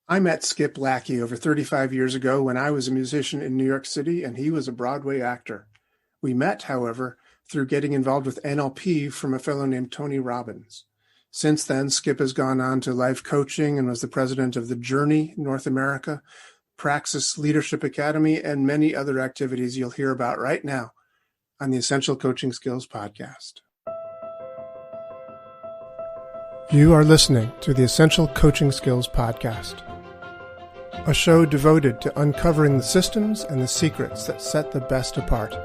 I met Skip Lackey over 35 years ago when I was a musician in New York City and he was a Broadway actor. We met, however, through getting involved with NLP from a fellow named Tony Robbins. Since then, Skip has gone on to life coaching and was the president of the Journey North America, Praxis Leadership Academy, and many other activities you'll hear about right now on the Essential Coaching Skills Podcast. You are listening to the Essential Coaching Skills Podcast, a show devoted to uncovering the systems and the secrets that set the best apart,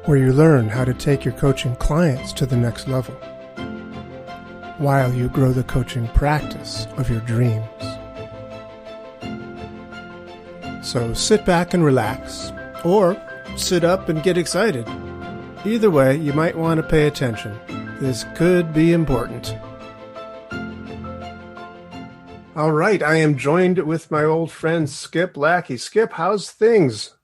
where you learn how to take your coaching clients to the next level, while you grow the coaching practice of your dreams. So sit back and relax, or sit up and get excited. Either way, you might want to pay attention. This could be important. All right, I am joined with my old friend Skip Lackey. Skip, how's things?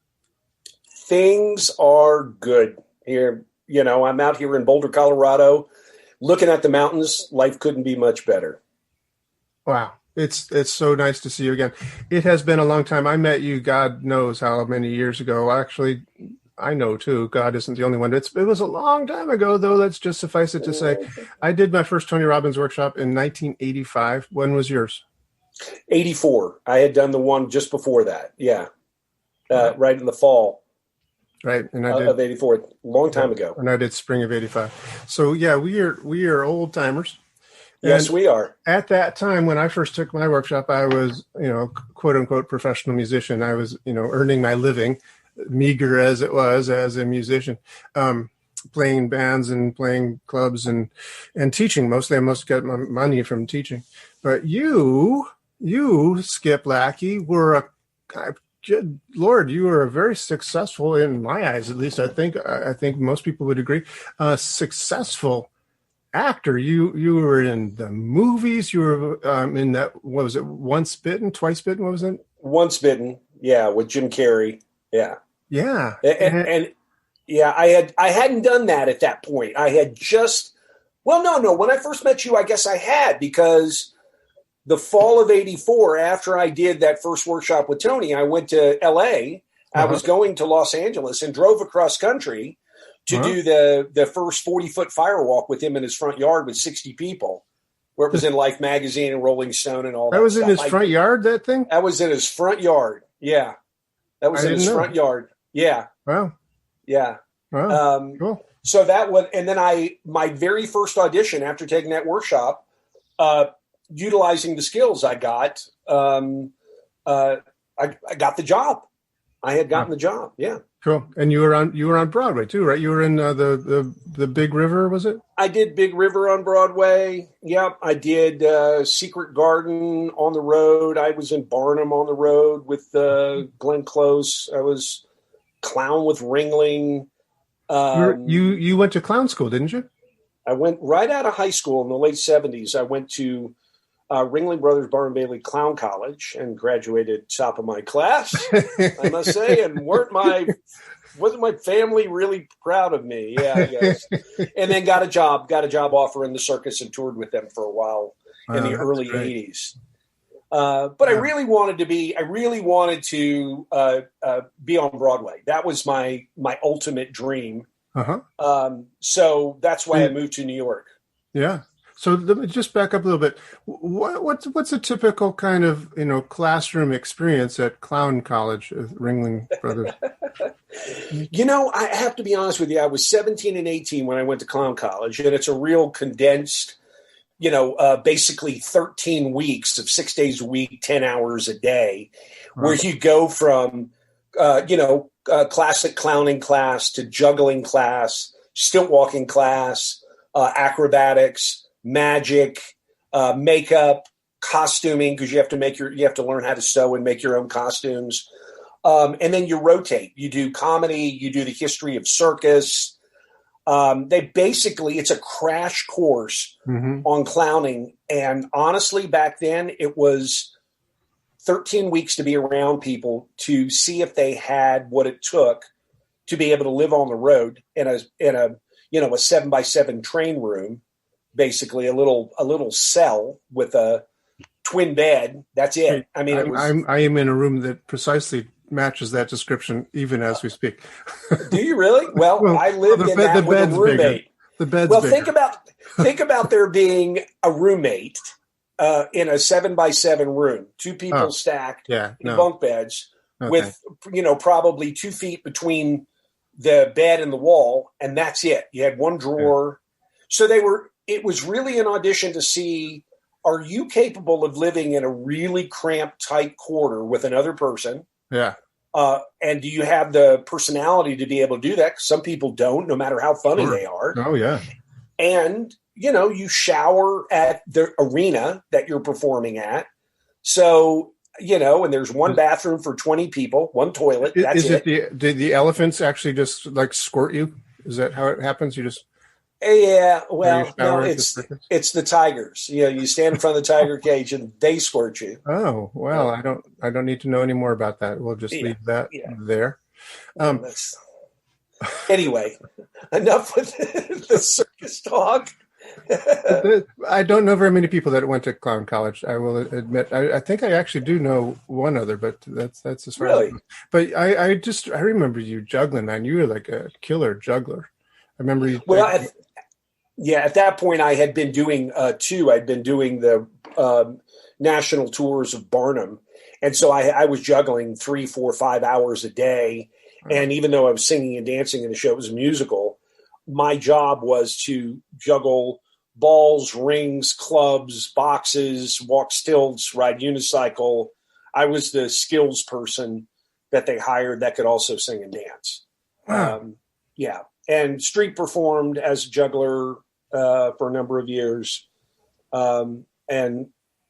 Things are good here. You know, I'm out here in Boulder, Colorado, looking at the mountains. Life couldn't be much better. Wow, it's so nice to see you again. It has been a long time. I met you, God knows how many years ago. Actually, I know too. God isn't the only one. It was a long time ago, though. Let's just suffice it to say, I did my first Tony Robbins workshop in 1985. When was yours? 84. I had done the one just before that. Yeah. Right in the fall. Right. And I did of 84, long time ago. And I did spring of 85. So yeah, we are old timers. Yes, we are. At that time, when I first took my workshop, I was, quote unquote professional musician. I was, earning my living, meager as it was as a musician, playing bands and playing clubs and teaching. Mostly I must get my money from teaching. But you, Skip Lackey, were good Lord, you were a very successful, in my eyes, at least I think most people would agree, successful actor. You were in the movies. You were in that, what was it, Once Bitten, Twice Bitten? What was it? Once Bitten, yeah, with Jim Carrey. Yeah. Yeah. And yeah, I hadn't done that at that point. I had just, no. When I first met you, I guess I had, because the fall of 84, after I did that first workshop with Tony, I went to LA. I was going to Los Angeles and drove across country to do the first 40-foot firewalk with him in his front yard with 60 people, where it was in Life magazine and Rolling Stone and all that. That was in his front yard, that thing? That was in his front yard. Yeah. That was in his front yard. Yeah. Wow. Yeah. Wow. Cool. So that was, and then my very first audition after taking that workshop, utilizing the skills I got, I got the job. I had gotten the job. Yeah. Cool. And you were on Broadway too, right? You were in the Big River, was it? I did Big River on Broadway. Yep. I did Secret Garden on the road. I was in Barnum on the road with Glenn Close. I was Clown with Ringling. You went to clown school, didn't you? I went right out of high school in the late 70s. I went to Ringling Brothers Clown College and graduated top of my class, I must say, and wasn't my family really proud of me? Yeah, I guess. And then got a job offer in the circus and toured with them for a while in the early 80s. But I really wanted to be on Broadway. That was my ultimate dream. So that's why I moved to New York. Yeah. So let me just back up a little bit. What's a typical kind of classroom experience at Clown College, Ringling Brothers? I have to be honest with you. I was 17 and 18 when I went to Clown College, and it's a real condensed, basically 13 weeks of 6 days a week, 10 hours a day, where you go from, classic clowning class to juggling class, stilt walking class, acrobatics, magic, makeup, costuming, because you have to learn how to sew and make your own costumes. And then you rotate. You do comedy, you do the history of circus. It's a crash course on clowning. And honestly, back then it was 13 weeks to be around people to see if they had what it took to be able to live on the road in a 7x7 train room, basically a little cell with a twin bed. That's it. Hey, I mean, I am in a room that precisely matches that description, even as we speak. Do you really? Well, I lived in that with a roommate. Bigger. The bed's well, bigger. think about there being a roommate in a 7x7 room, two people stacked in bunk beds with, probably 2 feet between the bed and the wall. And that's it. You had one drawer. So it was really an audition to see, are you capable of living in a really cramped, tight quarter with another person? Yeah. And do you have the personality to be able to do that? 'Cause some people don't, no matter how funny they are. Oh, yeah. And, you shower at the arena that you're performing at. So, and there's one bathroom for 20 people, one toilet. That's it. Did the elephants actually just like squirt you? Is that how it happens? You just... Yeah, well, no, it's the tigers. You stand in front of the tiger cage and they squirt you. Oh, well, I don't need to know any more about that. We'll just leave that there. Anyway, enough with the circus talk. I don't know very many people that went to clown college. I will admit. I think I actually do know one other, but that's as far as. But I remember you juggling, man. You were like a killer juggler. I remember you. Well, at that point, I had been doing two. I'd been doing the national tours of Barnum, and so I was juggling 3, 4, 5 hours a day. And even though I was singing and dancing in the show, it was a musical. My job was to juggle balls, rings, clubs, boxes, walk stilts, ride unicycle. I was the skills person that they hired that could also sing and dance. Wow. And street performed as a juggler for a number of years. And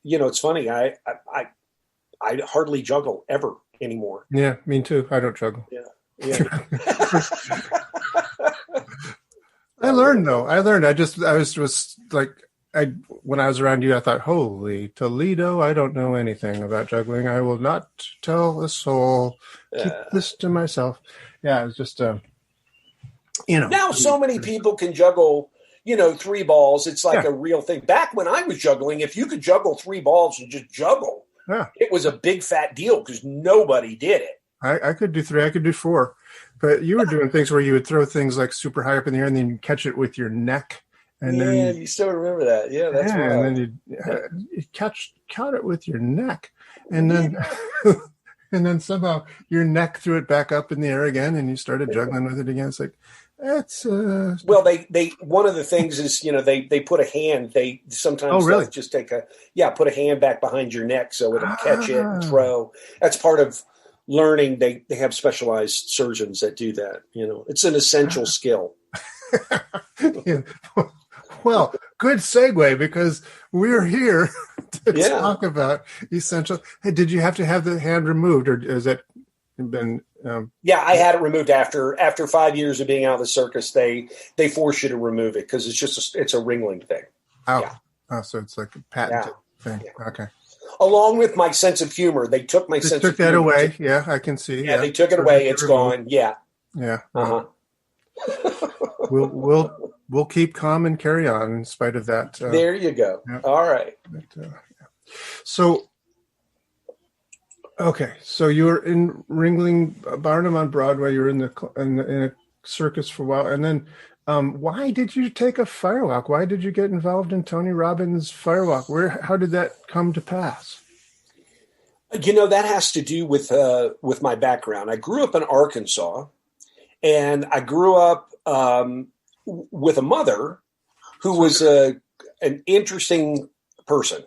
it's funny. I hardly juggle ever anymore. Yeah, me too. I don't juggle. Yeah. I learned though. I was like, when I was around you, I thought, holy Toledo, I don't know anything about juggling. I will not tell a soul. Keep this to myself. Yeah, it was just, Now so many people can juggle, 3 balls. It's like a real thing. Back when I was juggling, if you could juggle 3 balls and just juggle, it was a big fat deal because nobody did it. I could do 3. I could do 4. But you were doing things where you would throw things like super high up in the air and then you catch it with your neck. And then you still remember that. Yeah, that's right. And then you caught it with your neck. And then and then somehow your neck threw it back up in the air again and you started juggling with it again. It's like, that's well, they one of the things is, they put a hand, they sometimes they'll just put a hand back behind your neck so it'll catch it and throw. That's part of learning. They have specialized surgeons that do that. It's an essential skill. Yeah. Well, good segue because we're here to talk about essential. Hey, did you have to have the hand removed, or has that been? I had it removed after 5 years of being out of the circus. They force you to remove it because it's a Ringling thing. Oh, yeah. So it's like a patented thing. Yeah. Okay. Along with my sense of humor, they took my sense of humor. Took that away. Yeah, I can see. Yeah, they took it away. It's gone. Yeah. Yeah. We'll keep calm and carry on in spite of that. There you go. Yeah. All right. So you were in Ringling Barnum on Broadway. You were in a circus for a while, and then why did you take a firewalk? Why did you get involved in Tony Robbins' firewalk? How did that come to pass? That has to do with my background. I grew up in Arkansas, and I grew up with a mother who was an interesting person.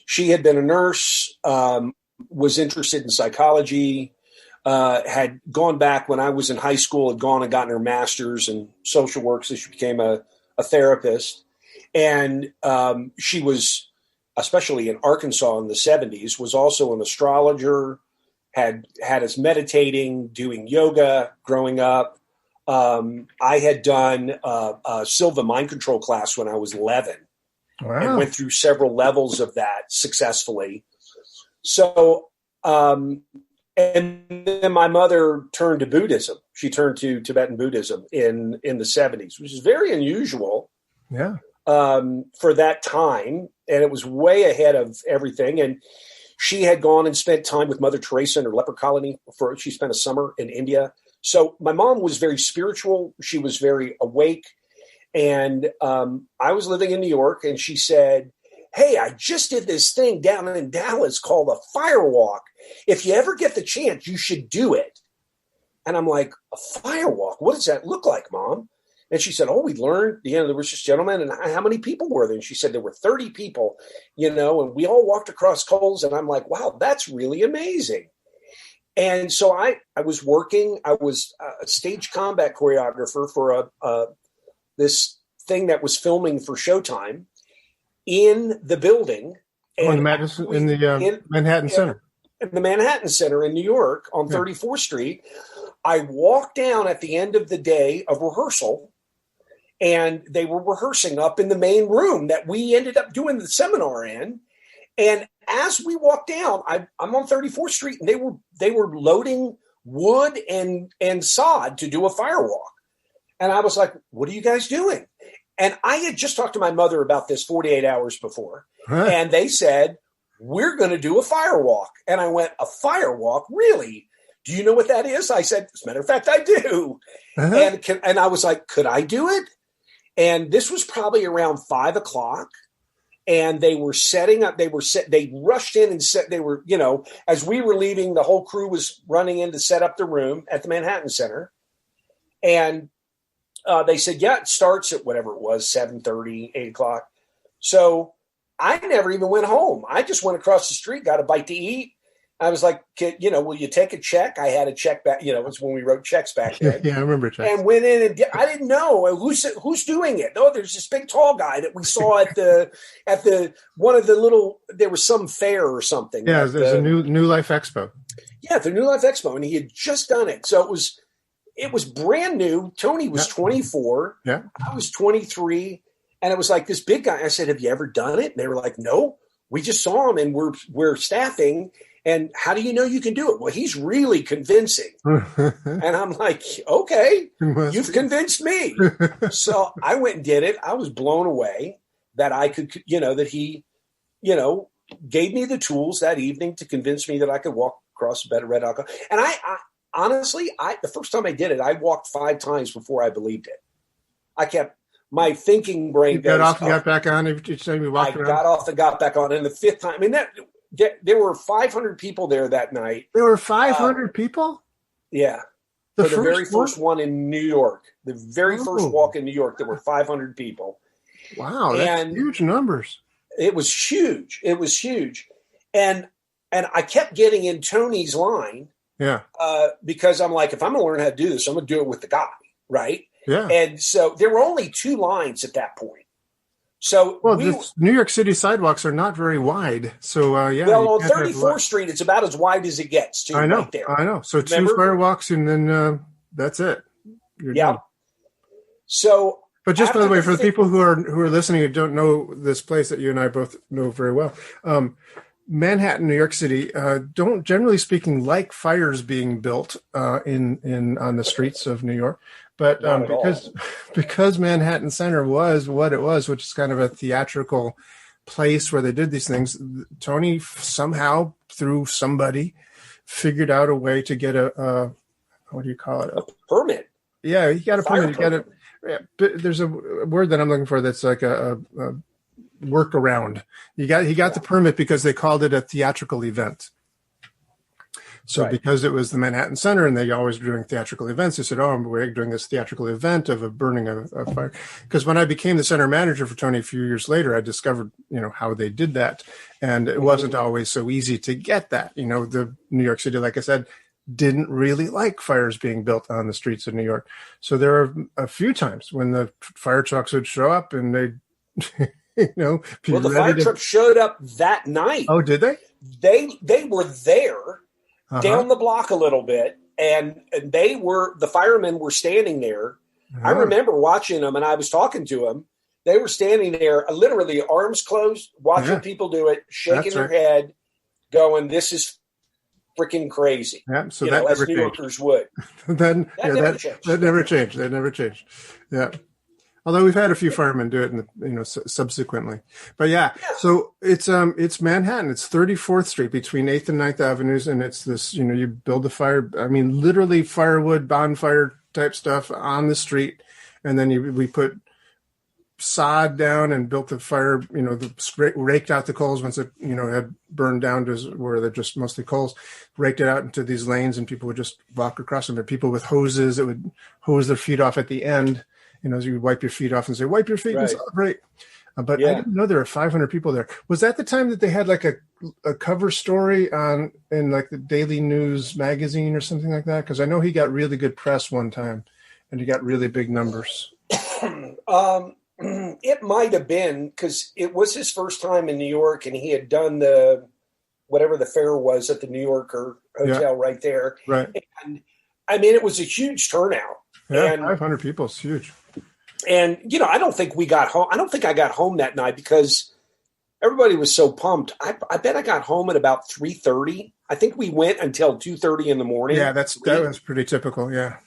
She had been a nurse, was interested in psychology, had gone back when I was in high school, had gone and gotten her master's in social work, so she became a therapist. And she was, especially in Arkansas in the 70s, was also an astrologer, had us meditating, doing yoga growing up. I had done a Silva mind control class when I was 11 and went through several levels of that successfully. So, and then my mother turned to Buddhism. She turned to Tibetan Buddhism in the 70s, which is very unusual. Yeah. for that time. And it was way ahead of everything. And she had gone and spent time with Mother Teresa in her leper colony. She spent a summer in India. So my mom was very spiritual. She was very awake. And I was living in New York, and she said, hey, I just did this thing down in Dallas called a fire walk. If you ever get the chance, you should do it. And I'm like, a fire walk? What does that look like, Mom? And she said, oh, we learned, there was this gentleman, and how many people were there? And she said there were 30 people, and we all walked across coals. And I'm like, wow, that's really amazing. And so I was working. I was a stage combat choreographer for this thing that was filming for Showtime in the building. In the Manhattan Center. In the Manhattan Center in New York on 34th Street. I walked down at the end of the day of rehearsal, and they were rehearsing up in the main room that we ended up doing the seminar in. And as we walked down, I'm on 34th Street, and they were loading wood and sod to do a firewalk. And I was like, what are you guys doing? And I had just talked to my mother about this 48 hours before. Huh. And they said, we're going to do a firewalk. And I went, a firewalk? Really? Do you know what that is? I said, as a matter of fact, I do. Uh-huh. And I was like, could I do it? And this was probably around 5:00. And they were setting up, they rushed in and they were, as we were leaving, the whole crew was running in to set up the room at the Manhattan Center. And they said, yeah, it starts at whatever it was, 7:30, 8:00. So I never even went home. I just went across the street, got a bite to eat. I was like, will you take a check? I had a check back. It was when we wrote checks back then. Yeah, I remember checks. And went in and I didn't know who's doing it. No, there's this big tall guy that we saw at the one of the little. There was some fair or something. Yeah, there's a New Life Expo. Yeah, the New Life Expo, and he had just done it. So it was brand new. Tony was 24. Yeah, I was 23, and it was like this big guy. I said, "Have you ever done it?" And they were like, "No, we just saw him, and we're staffing." And how do you know you can do it? Well, he's really convincing. And I'm like, okay, you've convinced me. So I went and did it. I was blown away that I could, that he, gave me the tools that evening to convince me that I could walk across a bed of red alcohol. And I honestly, the first time I did it, I walked 5 times before I believed it. I kept my thinking brain. You got off and got back on each time you walked around? I got off and got back on. And the 5th time, there were 500 people there that night. There were 500 people? Yeah. For the very first one in New York. The very first walk in New York, there were 500 people. Wow, that's huge numbers. It was huge. It was huge. And I kept getting in Tony's line. Yeah. Because I'm like, if I'm going to learn how to do this, I'm going to do it with the guy, right? Yeah. And so there were only 2 lines at that point. So the New York City sidewalks are not very wide. So yeah. Well, on 34th Street, it's about as wide as it gets. I know. Right there. I know. So Remember? 2 firewalks, and then that's it. You're done. So, but just by the way, for the people who are listening who don't know this place that you and I both know very well, Manhattan, New York City, don't generally speaking like fires being built in on the streets of New York. But because Manhattan Center was what it was, which is kind of a theatrical place where they did these things, Tony somehow, through somebody, figured out a way to get a what do you call it? A permit. Yeah, he got a permit. You got it. Yeah, but there's a word that I'm looking for that's like a workaround. He got the permit because they called it a theatrical event. So because it was the Manhattan Center and they always were doing theatrical events, they said, we're doing this theatrical event of a burning of fire. Because when I became the center manager for Tony a few years later, I discovered, how they did that. And it wasn't always so easy to get that. The New York City, like I said, didn't really like fires being built on the streets of New York. So there are a few times when the fire trucks would show up and they'd, well, the fire truck showed up that night. Oh, did they? They were there. Down the block a little bit, and the firemen were standing there. I remember watching them, and I was talking to them. They were standing there, literally arms closed, watching people do it, shaking their head, going, "This is freaking crazy." Yeah, so that as never New changed. Yorkers would. That never changed. That never changed. Yeah. Although we've had a few firemen do it, subsequently. But yeah, so it's Manhattan. It's 34th Street between 8th and 9th Avenues, and it's this. You build the fire. I mean, literally firewood bonfire type stuff on the street, and then we put sod down and built the fire. Raked out the coals once it had burned down to where they're just mostly coals. Raked it out into these lanes, and people would just walk across them. But people with hoses that would hose their feet off at the end. As you would wipe your feet off and say, wipe your feet and celebrate. But I didn't know there were 500 people there. Was that the time that they had like a cover story in like the Daily News magazine or something like that? Because I know he got really good press one time and he got really big numbers. It might have been because it was his first time in New York and he had done whatever the fair was at the New Yorker Hotel right there. Right. And I mean, it was a huge turnout. Yeah, 500 people is huge. And, I don't think we got home. I don't think I got home that night because everybody was so pumped. I bet I got home at about 3:30. I think we went until 2:30 in the morning. Yeah, that was pretty typical. Yeah.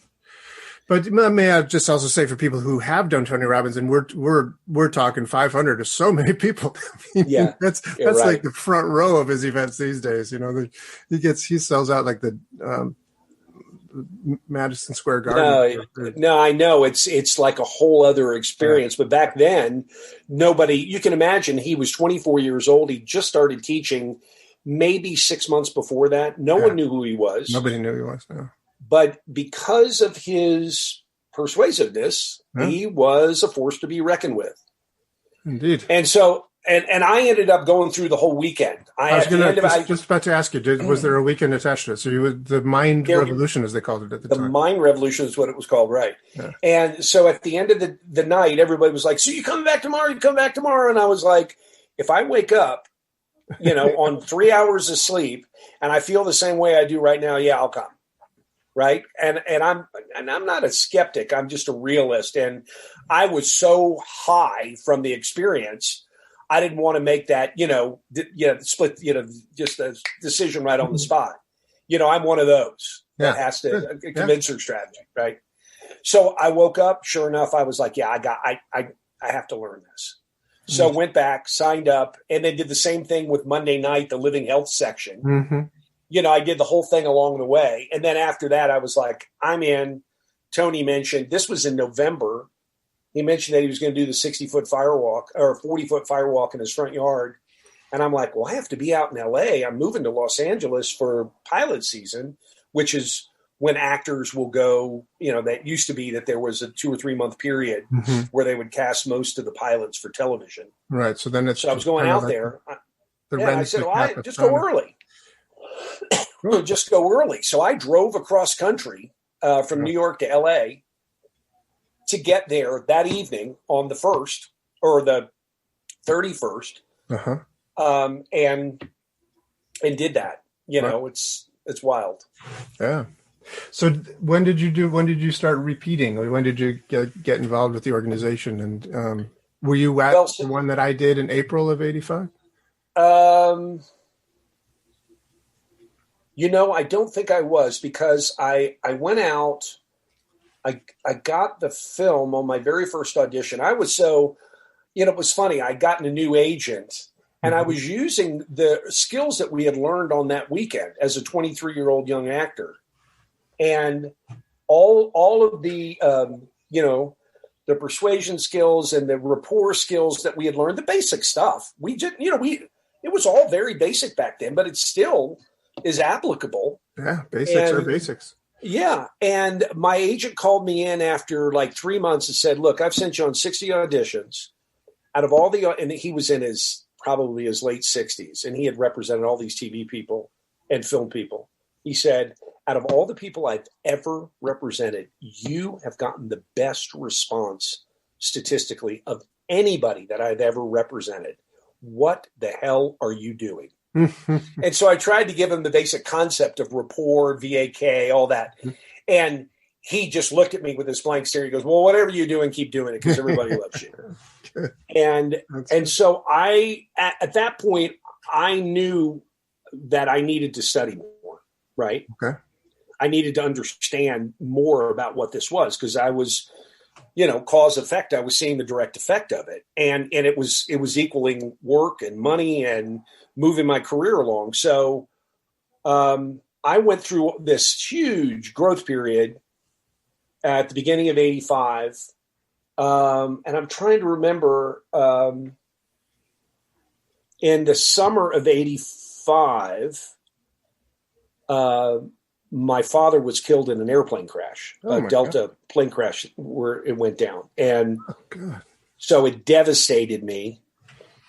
But may I just also say for people who have done Tony Robbins, and we're talking 500 to so many people. I mean, that's right. Like the front row of his events these days. He sells out like the Madison Square Garden. No, I know it's like a whole other experience. Yeah. But back then, you can imagine he was 24 years old. He just started teaching maybe 6 months before that. No one knew who he was. Nobody knew who he was. No. But because of his persuasiveness, he was a force to be reckoned with. Indeed. And so, and I ended up going through the whole weekend. I was just about to ask you, was there a weekend attached to it? So the Mind Revolution, as they called it at the time. The Mind Revolution is what it was called, right? Yeah. And so at the end of the night, everybody was like, so you coming back tomorrow? You come back tomorrow? And I was like, if I wake up, on 3 hours of sleep and I feel the same way I do right now, yeah, I'll come. Right. And I'm not a skeptic. I'm just a realist. And I was so high from the experience. I didn't want to make that, split, just a decision right on the spot. I'm one of those that has to convince her strategy. Right. So I woke up, sure enough, I was like, I have to learn this. So went back, signed up, and then did the same thing with Monday night, the living health section. Mm-hmm. I did the whole thing along the way. And then after that, I was like, I'm in. Tony mentioned, this was in November. He mentioned that he was going to do the 60-foot firewalk or 40-foot firewalk in his front yard. And I'm like, well, I have to be out in L.A. I'm moving to Los Angeles for pilot season, which is when actors will go, that used to be that there was a 2 or 3 month period where they would cast most of the pilots for television. Right. So then I was going out there. I said, well, just go early. Just go early. So I drove across country from New York to L.A. to get there that evening on the 1st or the 31st, and did that. It's wild. Yeah. So when did you start repeating? When did you get involved with the organization? And were you at the one that I did in April of '85? I don't think I was because I went out. I got the film on my very first audition. I was so, it was funny. I'd gotten a new agent and I was using the skills that we had learned on that weekend as a 23-year-old young actor. And all of the, the persuasion skills and the rapport skills that we had learned, the basic stuff. We just, it was all very basic back then, but it still is applicable. Yeah, basics are basics. Yeah. And my agent called me in after like 3 months and said, look, I've sent you on 60 auditions. Out of all and he was in probably his late 60s, and he had represented all these TV people and film people. He said, out of all the people I've ever represented, you have gotten the best response statistically of anybody that I've ever represented. What the hell are you doing? And so I tried to give him the basic concept of rapport, VAK, all that. And he just looked at me with this blank stare. He goes, well, whatever you're doing, keep doing it because everybody loves you. And so at that point, I knew that I needed to study more, right? Okay. I needed to understand more about what this was because I was, cause effect. I was seeing the direct effect of it, and it was equaling work and money and moving my career along. So I went through this huge growth period at the beginning of '85, and I'm trying to remember in the summer of '85. My father was killed in an airplane crash, a Delta plane crash where it went down. And so it devastated me.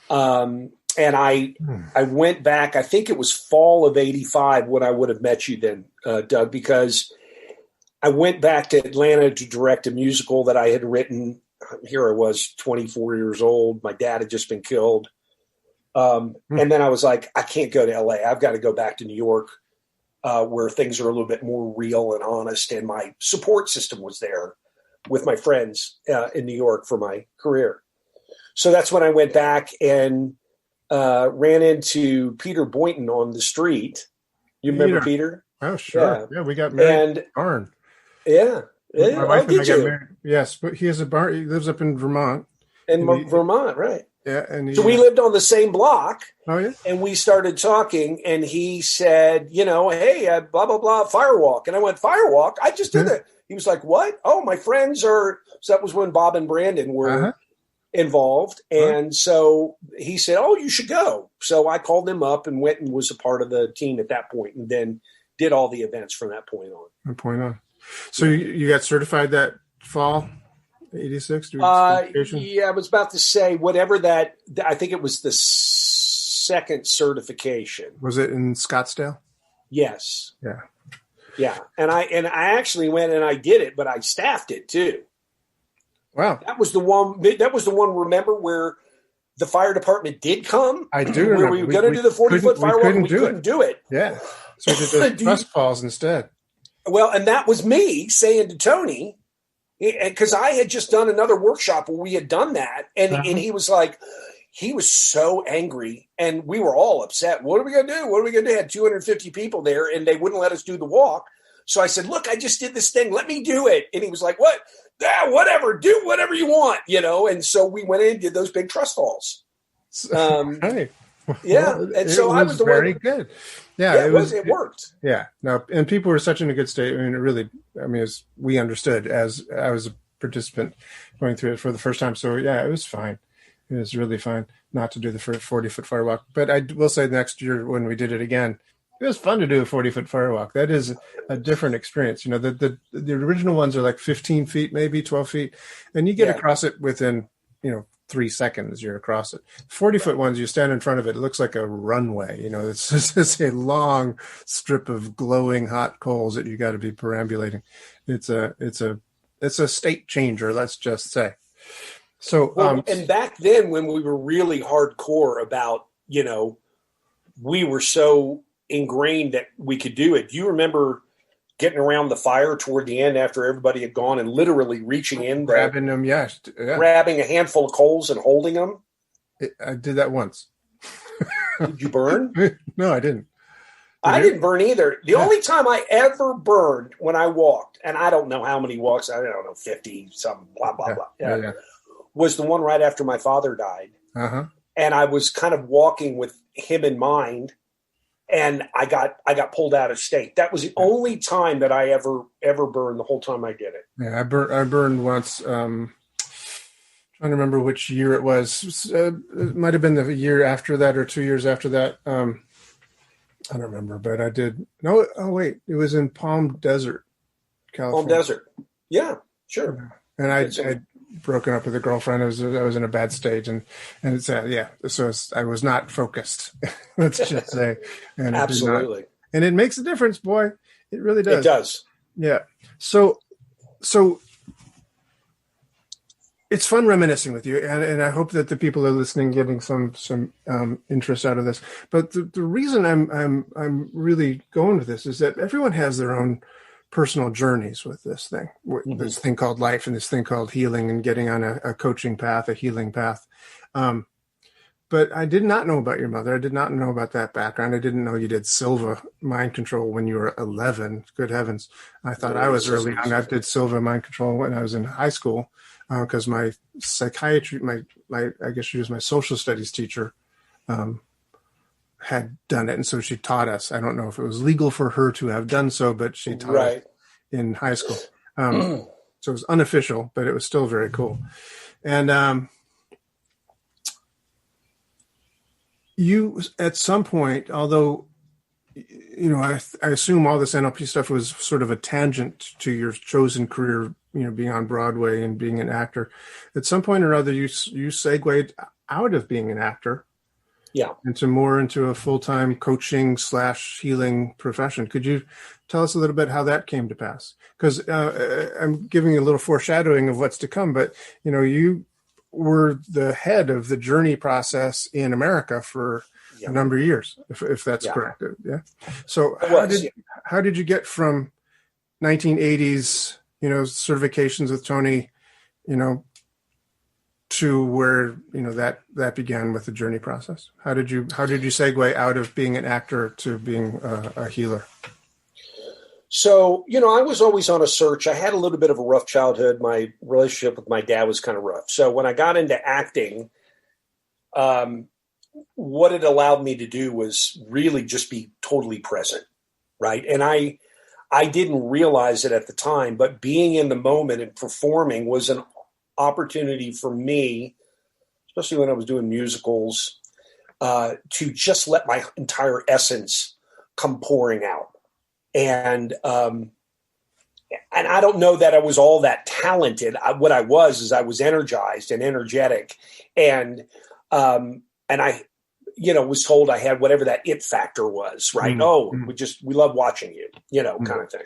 And I went back, I think it was fall of '85 when I would have met you then, Doug, because I went back to Atlanta to direct a musical that I had written. Here I was, 24 years old. My dad had just been killed. And then I was like, I can't go to LA. I've got to go back to New York. Where things are a little bit more real and honest, and my support system was there with my friends in New York for my career. So that's when I went back and ran into Peter Boynton on the street. You remember Peter? Oh, sure. Yeah, we got married in a barn. Yeah. My wife and I got married. Yes, but he has a barn. He lives up in Vermont. Vermont, right. Yeah, and so we lived on the same block. Oh, yeah. And we started talking, and he said, hey, blah, blah, blah, firewalk. And I went, firewalk? I just did that. He was like, what? Oh, my friends are. So that was when Bob and Brandon were involved. And so he said, oh, you should go. So I called him up and went and was a part of the team at that point, and then did all the events from that point on. So you got certified that fall? 86? Yeah, I was about to say whatever that. I think it was the second certification. Was it in Scottsdale? Yes. Yeah. And I actually went and I did it, but I staffed it too. Wow. That was the one. Remember where the fire department did come? I do remember. Where we were going to do the 40-foot firework. We couldn't do it. Yeah. So we did the trust falls instead. Well, and that was me saying to Tony. Because I had just done another workshop where we had done that. And he was like, he was so angry. And we were all upset. What are we going to do? What are we going to do? Had 250 people there, and they wouldn't let us do the walk. So I said, look, I just did this thing. Let me do it. And he was like, what? Yeah, whatever. Do whatever you want, And so we went in and did those big trust falls. Hey. Yeah. And so I was the very good. Yeah, it worked. Yeah. No, and people were such in a good state. I mean, as we understood as I was a participant going through it for the first time. So yeah, it was fine. It was really fine not to do the 40-foot firewalk. But I will say next year when we did it again, it was fun to do a 40-foot firewalk. That is a different experience. The original ones are like 15 feet, maybe 12 feet. And you get across it within, 3 seconds you're across it. 40-foot ones, you stand in front of it. It looks like a runway. It's a long strip of glowing hot coals that you got to be perambulating. It's a state changer, let's just say. So, and back then when we were really hardcore about, we were so ingrained that we could do it. Do you remember getting around the fire toward the end after everybody had gone and literally reaching in, grabbing them, grabbing a handful of coals and holding them? I did that once. Did you burn? No, I didn't. I didn't burn either. The only time I ever burned when I walked, and I don't know how many walks, I don't know, 50, something, blah, blah, blah. Was the one right after my father died. And I was kind of walking with him in mind. And I got pulled out of state. That was the only time that I ever burned the whole time I did it. Yeah, I burned once. Trying to remember which year it was. It might have been the year after that or 2 years after that. I don't remember, but I did. No, oh wait, it was in Palm Desert, California. Palm Desert, yeah, sure. And I'd broken up with a girlfriend. I was in a bad stage, and it's So I was not focused. Let's just say, and absolutely. And it makes a difference, boy. It really does. It does. Yeah. So it's fun reminiscing with you, and I hope that the people are listening getting some interest out of this. But the reason I'm really going with this is that everyone has their own personal journeys with this thing, this thing called life, and this thing called healing, and getting on a coaching path, a healing path. But I did not know about your mother. I did not know about that background. I didn't know you did Silva mind control when you were 11. Good heavens. I thought I was really young. I did Silva mind control when I was in high school because my psychiatry, I guess she was my social studies teacher, had done it. And so she taught us. I don't know if it was legal for her to have done so, but she taught us in high school. So it was unofficial, but it was still very cool. And you, at some point, although, I assume all this NLP stuff was sort of a tangent to your chosen career, being on Broadway and being an actor. At some point or other, you segued out of being an actor, into a full-time coaching / healing profession. Could you tell us a little bit how that came to pass? Because I'm giving you a little foreshadowing of what's to come, but you were the head of the journey process in America for a number of years, if that's correct. Yeah. So how did you get from 1980s, certifications with Tony, to where, that began with the journey process? How did you segue out of being an actor to being a healer? So, I was always on a search. I had a little bit of a rough childhood. My relationship with my dad was kind of rough. So when I got into acting, what it allowed me to do was really just be totally present, right? And I didn't realize it at the time, but being in the moment and performing was an opportunity for me, especially when I was doing musicals, to just let my entire essence come pouring out. And I don't know that I was all that talented. What I was energized and energetic, and I, was told I had whatever that it factor was, right? Mm-hmm. Oh, we love watching you, kind of thing.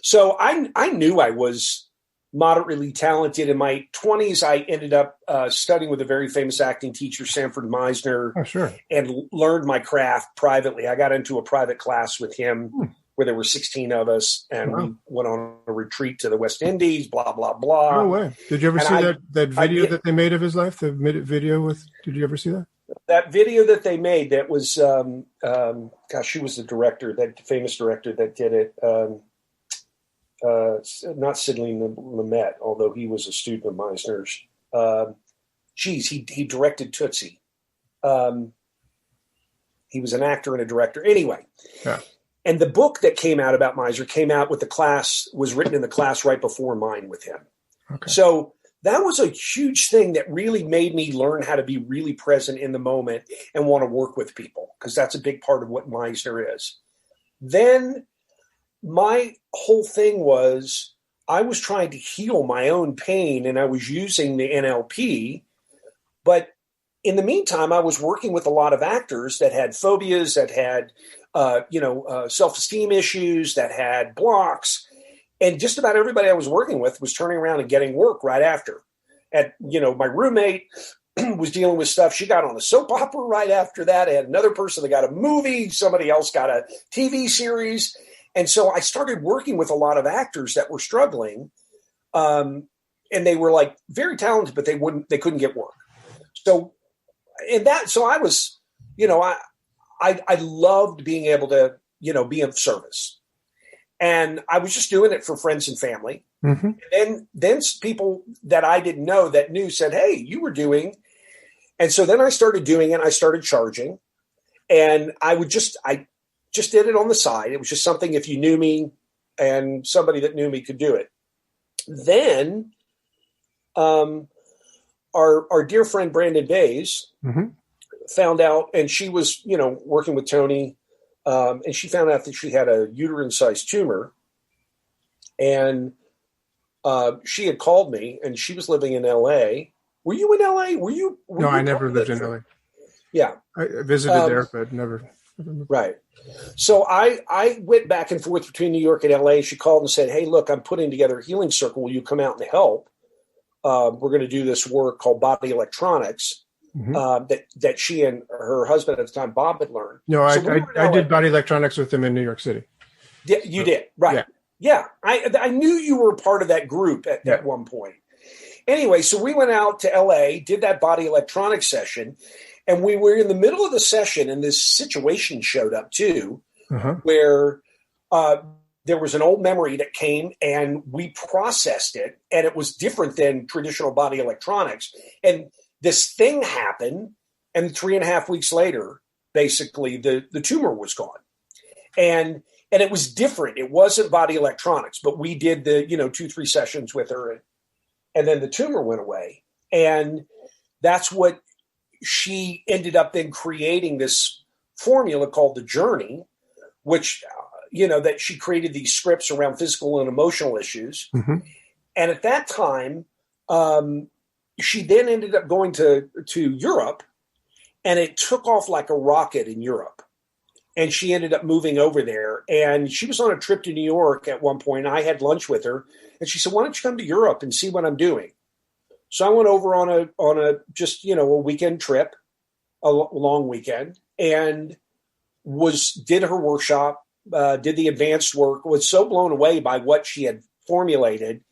So I knew I was moderately talented. In my 20s, I ended up studying with a very famous acting teacher, Sanford Meisner, and learned my craft privately. I got into a private class with him where there were 16 of us, and we went on a retreat to the West Indies, blah, blah, blah. No way. Did you ever see that video that they made of his life, the video did you ever see that? That video that they made, that was, who was the director, that famous director that did it? Not Sidney Lumet, although he was a student of Meisner's. He directed Tootsie. He was an actor and a director. Anyway. Yeah. And the book that came out about Meisner came out with the class, was written in the class right before mine with him. Okay. So that was a huge thing that really made me learn how to be really present in the moment and want to work with people, because that's a big part of what Meisner is. Then my whole thing was I was trying to heal my own pain, and I was using the NLP. But in the meantime, I was working with a lot of actors that had phobias, that had self-esteem issues, that had blocks. And just about everybody I was working with was turning around and getting work right after. My roommate was dealing with stuff. She got on a soap opera right after that. I had another person that got a movie. Somebody else got a TV series. And so I started working with a lot of actors that were struggling. And they were like very talented, but they couldn't get work. So I was, I loved being able to, be of service. And I was just doing it for friends and family. Mm-hmm. And then people that I didn't know that knew said, hey, you were doing. And so then I started doing it. I started charging. And I just did it on the side. It was just something, if you knew me and somebody that knew me could do it. Then our dear friend Brandon Bays found out, and she was, working with Tony, and she found out that she had a uterine-sized tumor. And she had called me, and she was living in L.A. Were you in L.A.? No, I never lived in L.A. Yeah. I visited there, but never. Right. So I went back and forth between New York and L.A. She called and said, hey, look, I'm putting together a healing circle. Will you come out and help? We're going to do this work called body electronics. That she and her husband at the time, Bob, had learned. No, I did body electronics with them in New York City. You did, right? Yeah. I knew you were part of that group at one point. Anyway, so we went out to LA, did that body electronics session, And we were in the middle of the session, and this situation showed up too, where there was an old memory that came, and we processed it, and it was different than traditional body electronics. And this thing happened, and 3.5 weeks later, basically, the tumor was gone. And it was different. It wasn't body electronics, but we did the 2-3 sessions with her, and then the tumor went away. And that's what she ended up then creating this formula called the Journey, which, that she created these scripts around physical and emotional issues. Mm-hmm. And at that time, she then ended up going to Europe, and it took off like a rocket in Europe. And she ended up moving over there, and she was on a trip to New York at one point. I had lunch with her, and she said, "Why don't you come to Europe and see what I'm doing?" So I went over on a just, a weekend trip, a long weekend, and did her workshop, did the advanced work, was so blown away by what she had formulated.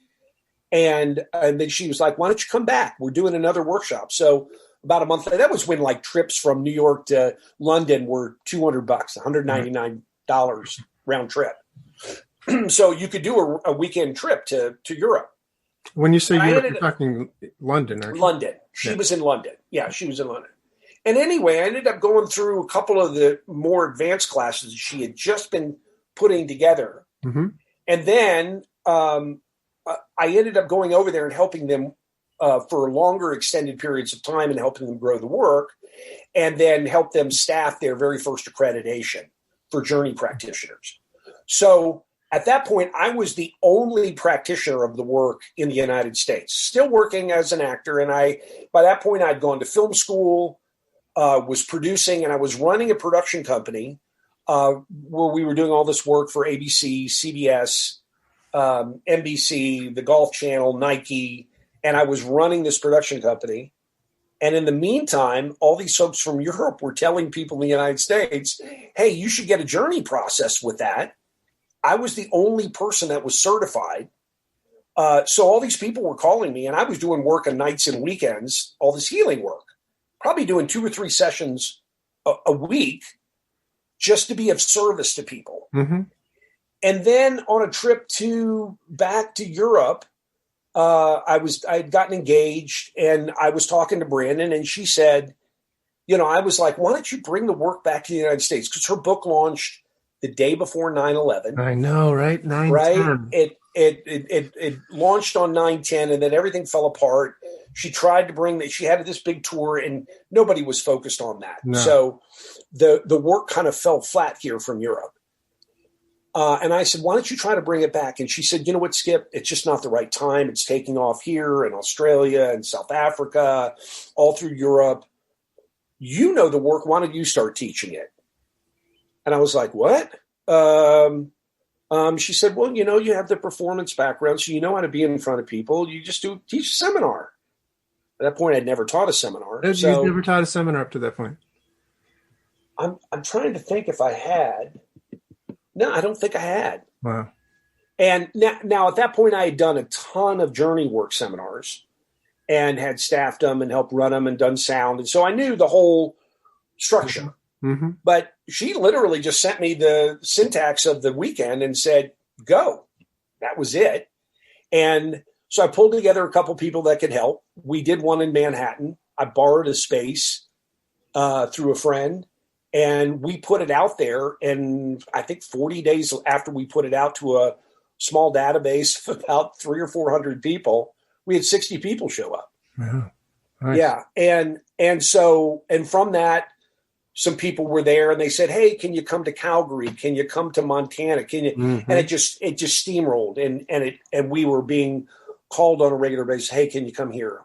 And then she was like, "Why don't you come back? We're doing another workshop." So about a month later, that was when like trips from New York to London were $200, $199 round trip. So you could do a weekend trip to Europe. When you say Europe, you're talking London, aren't you? London. She was in London. Yeah, she was in London. And anyway, I ended up going through a couple of the more advanced classes she had just been putting together. Mm-hmm. And then I ended up going over there and helping them for longer extended periods of time and helping them grow the work, and then help them staff their very first accreditation for journey practitioners. So at that point, I was the only practitioner of the work in the United States, still working as an actor. And by that point, I'd gone to film school, was producing, and I was running a production company where we were doing all this work for ABC, CBS, NBC, the Golf Channel, Nike, and I was running this production company. And in the meantime, all these folks from Europe were telling people in the United States, "Hey, you should get a journey process with that." I was the only person that was certified. So all these people were calling me, and I was doing work on nights and weekends, all this healing work, probably doing 2 or 3 sessions a week just to be of service to people. Mm-hmm. And then on a trip back to Europe, I had gotten engaged, and I was talking to Brandon, and she said, I was like, "Why don't you bring the work back to the United States?" Because her book launched the day before 9/11. I know, right? 9/10. Right? It launched on 9/10, and then everything fell apart. She tried to she had this big tour, and nobody was focused on that. No. So the work kind of fell flat here from Europe. And I said, "Why don't you try to bring it back?" And she said, "You know what, Skip? It's just not the right time. It's taking off here in Australia and South Africa, all through Europe. You know the work. Why don't you start teaching it?" And I was like, "What?" She said, "Well, you have the performance background, so you know how to be in front of people. You just teach a seminar." At that point, I'd never taught a seminar. You've never taught a seminar up to that point? I'm trying to think if I had. No, I don't think I had. Wow. And now at that point, I had done a ton of journey work seminars and had staffed them and helped run them and done sound. And so I knew the whole structure. Mm-hmm. But she literally just sent me the syntax of the weekend and said, "Go." That was it. And so I pulled together a couple people that could help. We did one in Manhattan. I borrowed a space through a friend. And we put it out there, and I think 40 days after we put it out to a small database of about 300 or 400 people, we had 60 people show up. Yeah. Nice. Yeah. And from that, some people were there, and they said, "Hey, can you come to Calgary? Can you come to Montana? Can you?" Mm-hmm. And it just steamrolled, and we were being called on a regular basis. "Hey, can you come here?"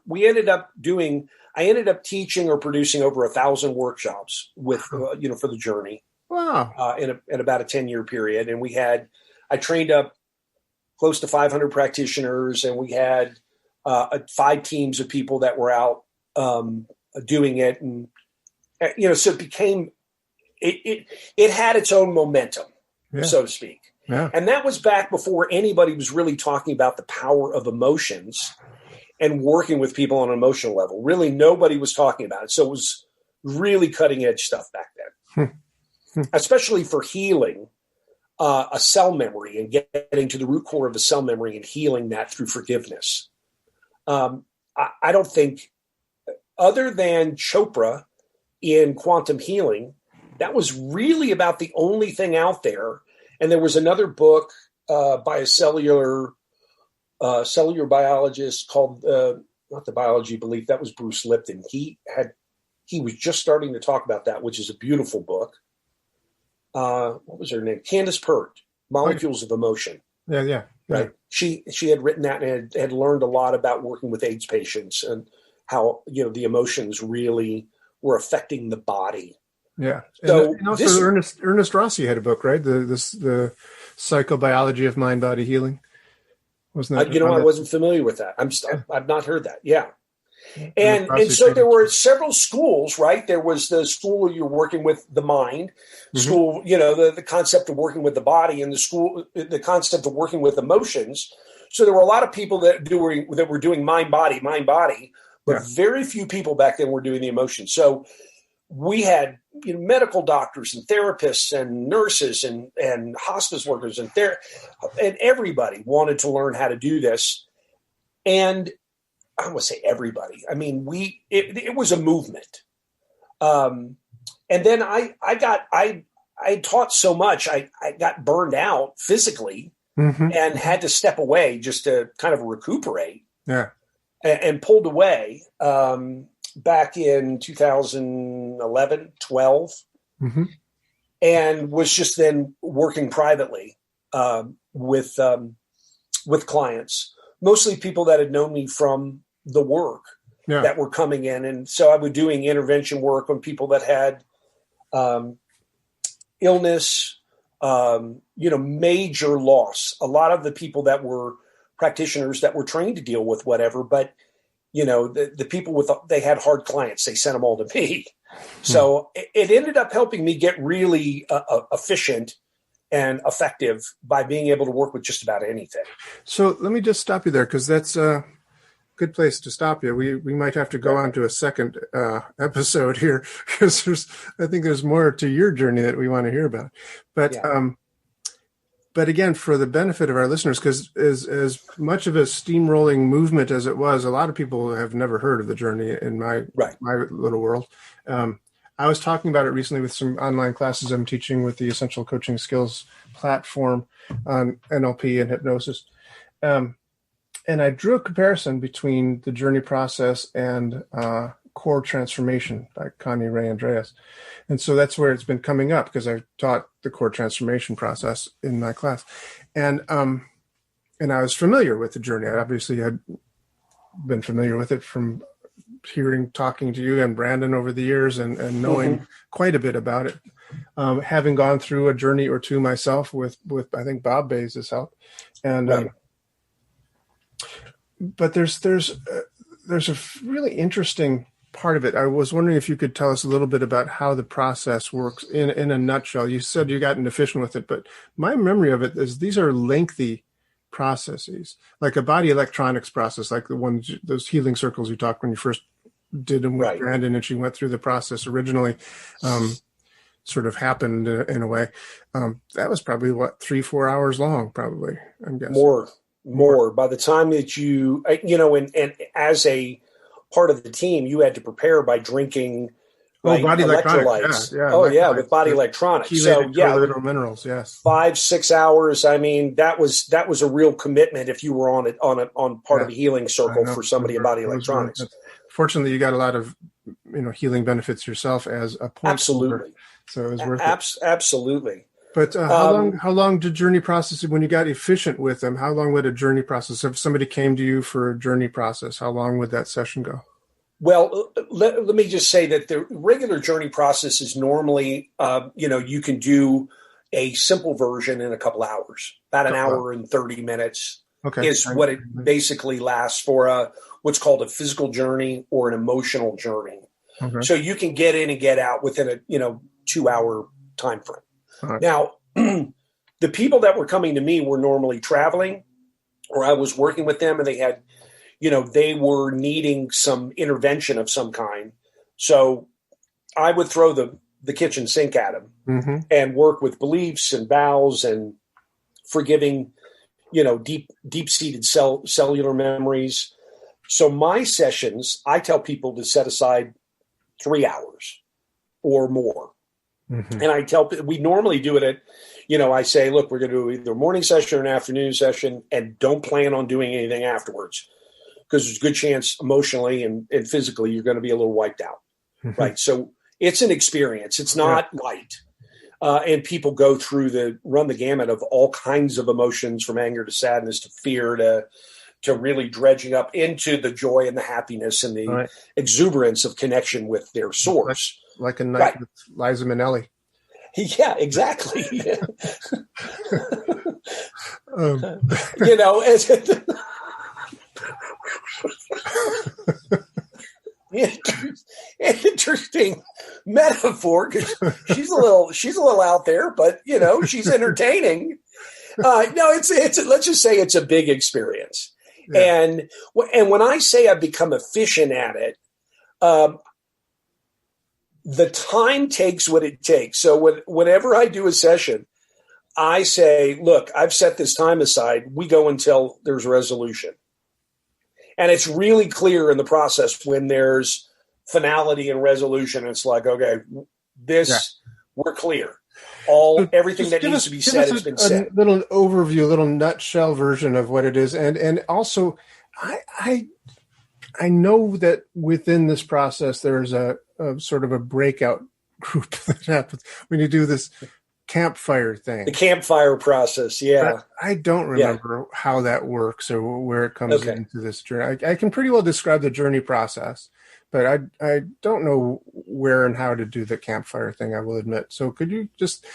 I ended up teaching or producing over 1,000 workshops with, for the journey. Wow. In about a 10-year period. And I trained up close to 500 practitioners, and we had 5 teams of people that were out doing it. And, so it became, it had its own momentum, so to speak. Yeah. And that was back before anybody was really talking about the power of emotions and working with people on an emotional level. Really, nobody was talking about it. So it was really cutting edge stuff back then, especially for healing a cell memory and getting to the root core of the cell memory and healing that through forgiveness. I don't think, other than Chopra in quantum healing, that was really about the only thing out there. And there was another book by a cellular biologist called, not the Biology Belief, that was Bruce Lipton. He was just starting to talk about that, which is a beautiful book. What was her name? Candace Pert, Molecules of Emotion. Yeah. Right. She had written that and had learned a lot about working with AIDS patients and how, the emotions really were affecting the body. Yeah. So and also Ernest Rossi had a book, right? The Psychobiology of Mind Body Healing. Wasn't that? I wasn't familiar with that. I've not heard that. Yeah. And so there were several schools, right? There was the school you're working with the mind, school, the concept of working with the body, and the concept of working with emotions. So there were a lot of people that were doing mind body, but very few people back then were doing the emotions. So we had medical doctors and therapists and nurses and hospice workers and everybody wanted to learn how to do this. And I would say everybody. I mean, it was a movement. And then I taught so much, I got burned out physically and had to step away just to kind of recuperate. Yeah. And pulled away back in 2011, 12, and was just then working privately with clients, mostly people that had known me from the work that were coming in. And so I was doing intervention work on people that had illness, major loss. A lot of the people that were practitioners that were trained to deal with whatever, but the people they had hard clients, they sent them all to me. So it ended up helping me get really efficient and effective by being able to work with just about anything. So let me just stop you there, because that's a good place to stop you. We might have to go on to a second episode here, because I think there's more to your journey that we want to hear about. But again, for the benefit of our listeners, because as much of a steamrolling movement as it was, a lot of people have never heard of the journey in my little world. I was talking about it recently with some online classes I'm teaching with the Essential Coaching Skills platform on NLP and hypnosis. And I drew a comparison between the journey process and core transformation by Connie Ray Andreas. And so that's where it's been coming up, because I taught the core transformation process in my class. And I was familiar with the journey. I obviously had been familiar with it from talking to you and Brandon over the years and knowing quite a bit about it. Having gone through a journey or two myself with I think Bob Bays' help. And but there's a really interesting part of it. I was wondering if you could tell us a little bit about how the process works in a nutshell. You said you got efficient with it, but my memory of it is these are lengthy processes, like a body electronics process, like those healing circles you talked when you first did them with Brandon, and she went through the process originally, sort of happened in a way. That was probably 3-4 hours long, probably, I'm guessing. More. By the time that you, and as a part of the team, you had to prepare by drinking body electrolytes. With body electronics. So little minerals, yes. 5-6 hours. I mean, that was a real commitment if you were on part of the healing circle for somebody in body electronics. Fortunately, you got a lot of healing benefits yourself as a point. Absolutely. Holder, so it was worth it. Absolutely. But how long did journey process, when you got efficient with them, how long would a journey process, if somebody came to you for a journey process, how long would that session go? Well, let me just say that the regular journey process is normally, you can do a simple version in a couple hours, about an hour and 30 minutes is what it basically lasts for what's called a physical journey or an emotional journey. Okay. So you can get in and get out within a 2-hour time frame. Right. Now, the people that were coming to me were normally traveling, or I was working with them and they had, they were needing some intervention of some kind. So I would throw the kitchen sink at him and work with beliefs and vows and forgiving, deep-seated cellular memories. So my sessions, I tell people to set aside 3 hours or more. And we normally do it at, I say, look, we're going to do either a morning session or an afternoon session, and don't plan on doing anything afterwards, because there's a good chance emotionally and physically you're going to be a little wiped out. Right. So it's an experience. It's not light. And people go through run the gamut of all kinds of emotions, from anger to sadness to fear to really dredging up into the joy and the happiness and the exuberance of connection with their source. Like a night with Liza Minnelli. Yeah, exactly. Interesting metaphor, because she's a little out there, but she's entertaining. It's let's just say it's a big experience. Yeah. And when I say I've become efficient at it, the time takes what it takes. So whenever I do a session, I say, look, I've set this time aside. We go until there's resolution. And it's really clear in the process when there's finality and resolution. It's like, okay, we're clear. Everything that needs to be said has been said. A little overview, a little nutshell version of what it is. And also, I know that within this process, there's a sort of a breakout group that happens when you do this campfire thing. The campfire process, yeah. But I don't remember how that works or where it comes into this journey. I can pretty well describe the journey process, but I don't know where and how to do the campfire thing, I will admit. So could you just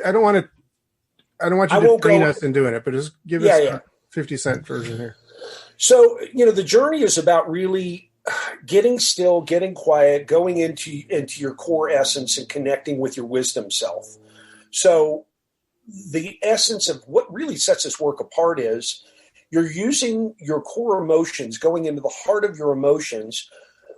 I don't want you to train us in doing it, but just give us a 50-cent version here. So, the journey is about really getting still, getting quiet, going into your core essence and connecting with your wisdom self. So the essence of what really sets this work apart is you're using your core emotions, going into the heart of your emotions,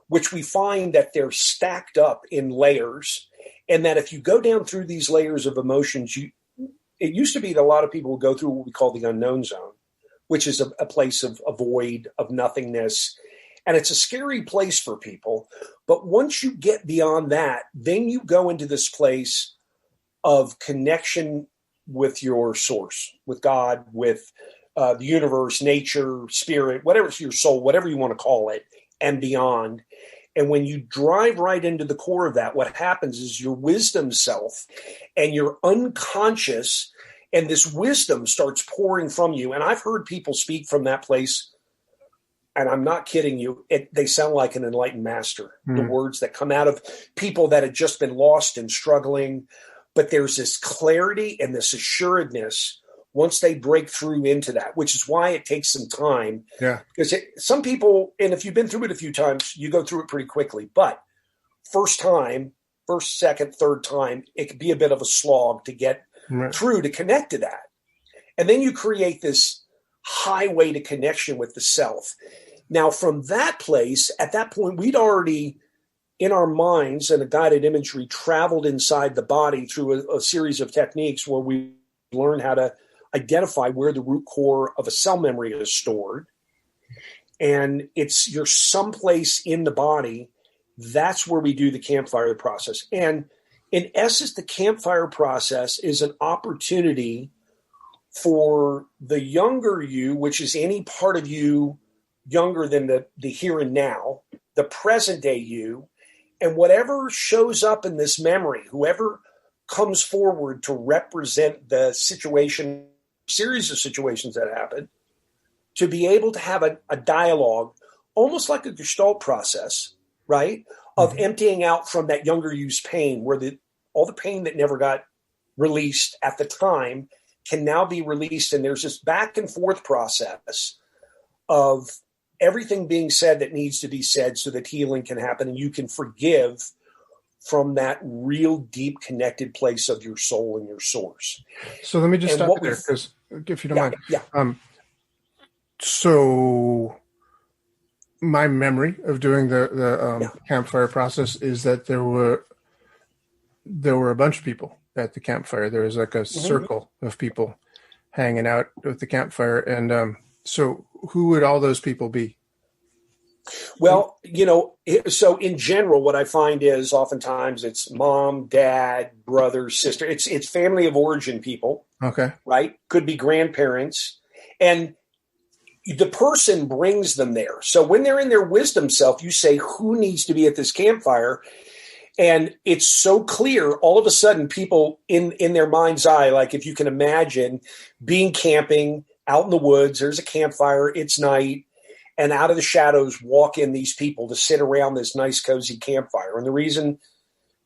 which we find that they're stacked up in layers. And that if you go down through these layers of emotions, it used to be that a lot of people would go through what we call the unknown zone, which is a place of a void, of nothingness. And it's a scary place for people. But once you get beyond that, then you go into this place of connection with your source, with God, with the universe, nature, spirit, whatever's your soul, whatever you want to call it, and beyond. And when you drive right into the core of that, what happens is your wisdom self and your unconscious, and this wisdom starts pouring from you. And I've heard people speak from that place, and I'm not kidding you, they sound like an enlightened master. The words that come out of people that had just been lost and struggling. But there's this clarity and this assuredness once they break through into that, which is why it takes some time. Yeah. Because some people, and if you've been through it a few times, you go through it pretty quickly. But first, second, third time, it can be a bit of a slog to get through to connect to that. And then you create this highway to connection with the self. Now, from that place, at that point, we'd already, in our minds and a guided imagery, traveled inside the body through a series of techniques where we learn how to identify where the root core of a cell memory is stored. And you're someplace in the body. That's where we do the campfire process. And in essence, the campfire process is an opportunity for the younger you, which is any part of you younger than the here and now, the present day you, and whatever shows up in this memory, whoever comes forward to represent the series of situations that happen, to be able to have a dialogue, almost like a Gestalt process, right? Of emptying out from that younger you's pain, where all the pain that never got released at the time can now be released. And there's this back and forth process of everything being said that needs to be said so that healing can happen and you can forgive from that real deep connected place of your soul and your source. So let me just stop there, because if you don't mind. Yeah. So my memory of doing the campfire process is that there were there were a bunch of people at the campfire. There was like a circle of people hanging out at the campfire. And so who would all those people be? Well, so in general, what I find is oftentimes it's mom, dad, brother, sister. It's family of origin people. Okay. Right? Could be grandparents. And the person brings them there. So when they're in their wisdom self, you say, who needs to be at this campfire? And it's so clear, all of a sudden, people in their mind's eye, like if you can imagine being camping out in the woods, there's a campfire, it's night, and out of the shadows walk in these people to sit around this nice, cozy campfire. And the reason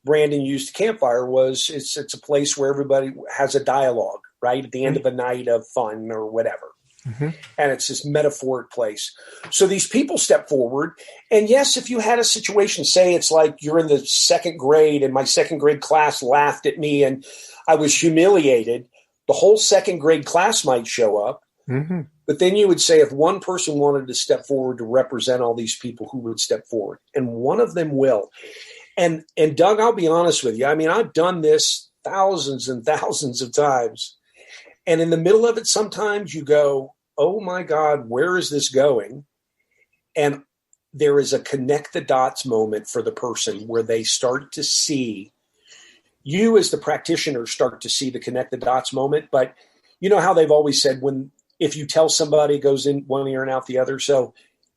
Brandon used the campfire was it's a place where everybody has a dialogue, right? At the end of a night of fun or whatever. Mm-hmm. And it's this metaphoric place. So these people step forward. And yes, if you had a situation, say it's like you're in the second grade and my second grade class laughed at me and I was humiliated, the whole second grade class might show up. Mm-hmm. But then you would say if one person wanted to step forward to represent all these people, who would step forward? And one of them will. And Doug, I'll be honest with you. I mean, I've done this thousands and thousands of times. And in the middle of it, sometimes you go, oh my God, where is this going? And there is a connect the dots moment for the person where they start to see, you as the practitioner start to see the connect the dots moment. But you know how they've always said if you tell somebody, it goes in one ear and out the other. So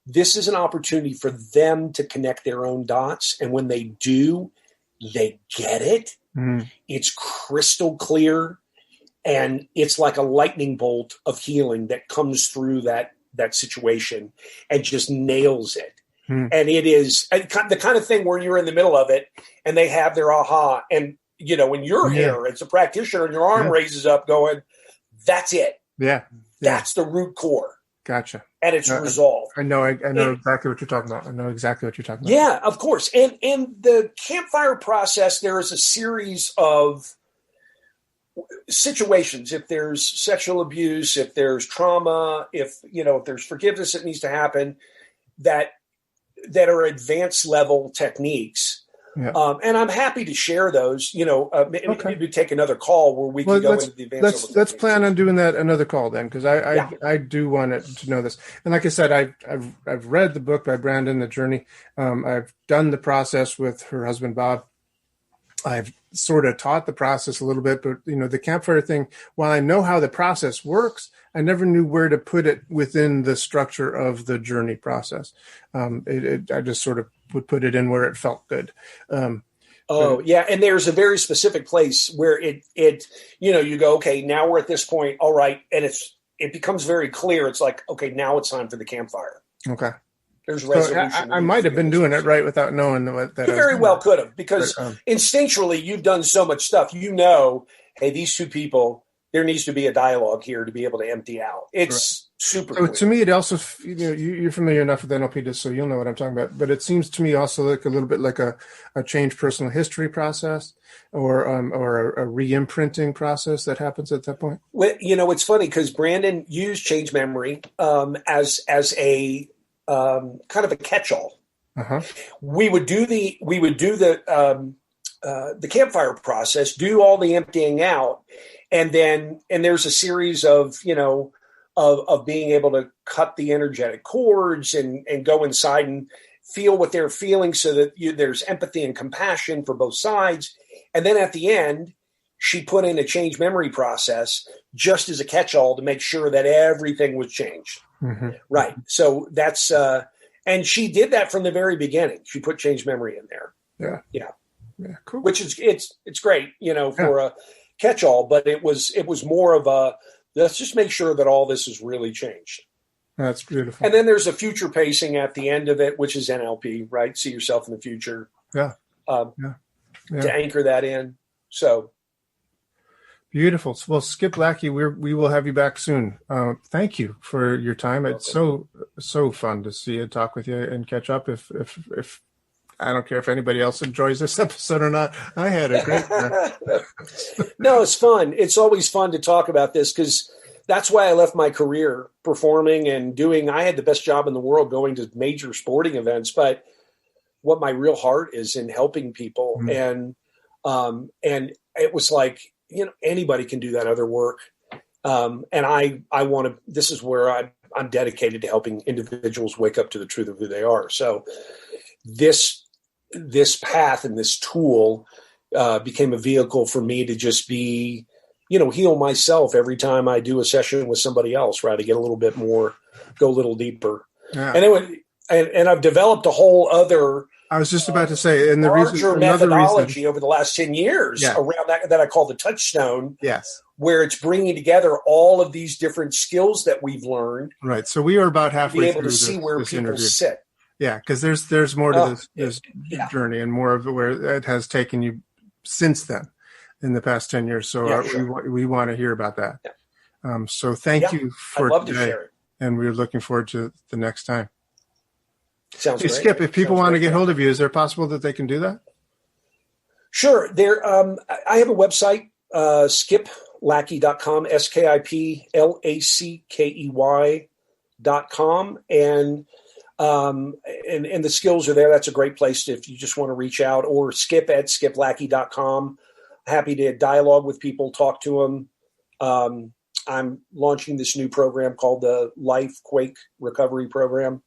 this is an opportunity for them to connect their own dots. And when they do, they get it. Mm. It's crystal clear. And it's like a lightning bolt of healing that comes through that situation and just nails it. And it is the kind of thing where you're in the middle of it and they have their aha. And, when you're here as a practitioner and your arm raises up going, that's it. Yeah. That's the root core. Gotcha. And it's resolved. I know exactly what you're talking about. Yeah, of course. And the campfire process, there is a series of situations. If there's sexual abuse, if there's trauma, if there's forgiveness that needs to happen, that are advanced level techniques. Yeah. And I'm happy to share those. Maybe take another call where we can go into the advanced level. Let's plan on doing that another call then, because I do want to know this. And like I said, I've read the book by Brandon, The Journey. I've done the process with her husband Bob. I've sort of taught the process a little bit, but the campfire thing, while I know how the process works, I never knew where to put it within the structure of the journey process. I just sort of would put it in where it felt good. And there's a very specific place where it you go, okay, now we're at this point, all right, and it becomes very clear. It's like, okay, now it's time for the campfire. Okay. There's resolution. So I might have been doing it right without knowing what that. You very well could have, because instinctually you've done so much stuff. Hey, these two people, there needs to be a dialogue here to be able to empty out. It's super. So to me, it also, you're familiar enough with NLP, so you'll know what I'm talking about. But it seems to me also like a little bit like a change personal history process, or a re-imprinting process that happens at that point. Well, it's funny because Brandon used change memory as a kind of a catch-all. Uh-huh. We would do the campfire process, do all the emptying out, and there's a series of being able to cut the energetic cords and go inside and feel what they're feeling, so that there's empathy and compassion for both sides. And then at the end, she put in a change memory process just as a catch-all to make sure that everything was changed. Mm-hmm. Right. So that's, and she did that from the very beginning. She put change memory in there. Yeah. Yeah. Cool. Which is, it's great, for a catch-all, but it was more of a, let's just make sure that all this is really changed. That's beautiful. And then there's a future pacing at the end of it, which is NLP, right? See yourself in the future. Yeah. To anchor that in. So. Beautiful. Well, Skip Lackey, we will have you back soon. Thank you for your time. It's so fun to see you, talk with you, and catch up. If I don't care if anybody else enjoys this episode or not, I had a great time. No, it's fun. It's always fun to talk about this, because that's why I left my career performing and doing. I had the best job in the world, going to major sporting events, but what my real heart is in helping people. Mm-hmm. And And it was like, anybody can do that other work. And I want to, this is where I'm dedicated to helping individuals wake up to the truth of who they are. So this path and this tool became a vehicle for me to just be, heal myself every time I do a session with somebody else, right? To get a little bit more, go a little deeper. Yeah. And I've developed a whole other, I was just about to say, and the larger methodology over the last 10 years around that I call the touchstone. Yes. Where it's bringing together all of these different skills that we've learned. Right. So we are about halfway be able through to see where people interview. sit. Yeah, because there's more to this journey, and more of it where it has taken you since then in the past 10 years. So we want to hear about that. Yeah. So thank you for I'd love today, to share it. And we're looking forward to the next time. Sounds great. Skip, if people want to get hold of you, is there possible that they can do that? Sure. I have a website, skiplackey.com, SKIPLACKEY.com. And the skills are there. That's a great place if you just want to reach out, or skip@skiplackey.com. Happy to dialogue with people, talk to them. I'm launching this new program called the Life Quake Recovery Program,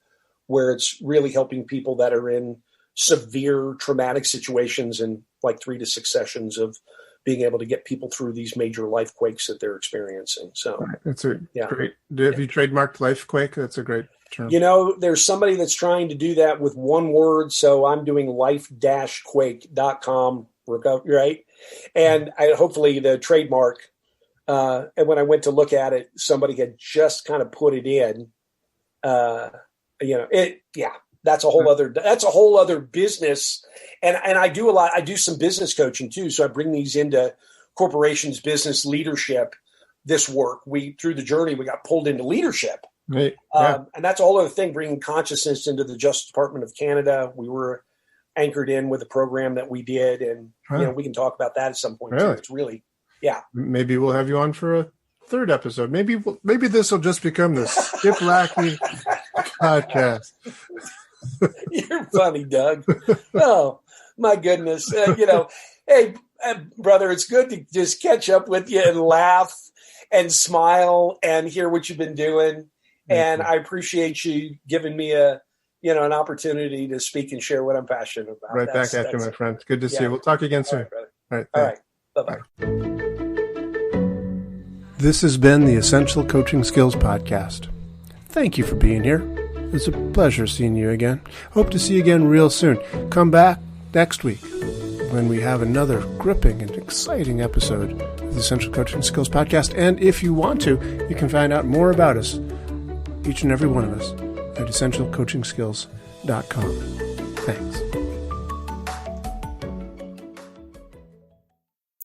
where it's really helping people that are in severe traumatic situations in like 3 to 6 sessions of being able to get people through these major life quakes that they're experiencing. So that's great. Have you trademarked life quake? That's a great term. There's somebody that's trying to do that with one word. So I'm doing life-quake.com, right? And hopefully the trademark, and when I went to look at it, somebody had just kind of put it in, that's a whole other business. And I do some business coaching too. So I bring these into corporations, business leadership, this work. Through the journey, we got pulled into leadership. Right. Yeah. And that's a whole other thing, bringing consciousness into the Justice Department of Canada. We were anchored in with a program that we did. And, we can talk about that at some point. Really? Too. It's really, Maybe we'll have you on for a third episode. Maybe this will just become the Skip Lackey podcast. You're funny, Doug. Oh, my goodness. Hey, brother, it's good to just catch up with you and laugh and smile and hear what you've been doing. And I appreciate you giving me an opportunity to speak and share what I'm passionate about. Right back at you, my friend. Good to see you. We'll talk again soon. All right. Bye-bye. This has been the Essential Coaching Skills Podcast. Thank you for being here. It's a pleasure seeing you again. Hope to see you again real soon. Come back next week when we have another gripping and exciting episode of the Essential Coaching Skills Podcast. And if you want to, you can find out more about us, each and every one of us, at essentialcoachingskills.com. Thanks.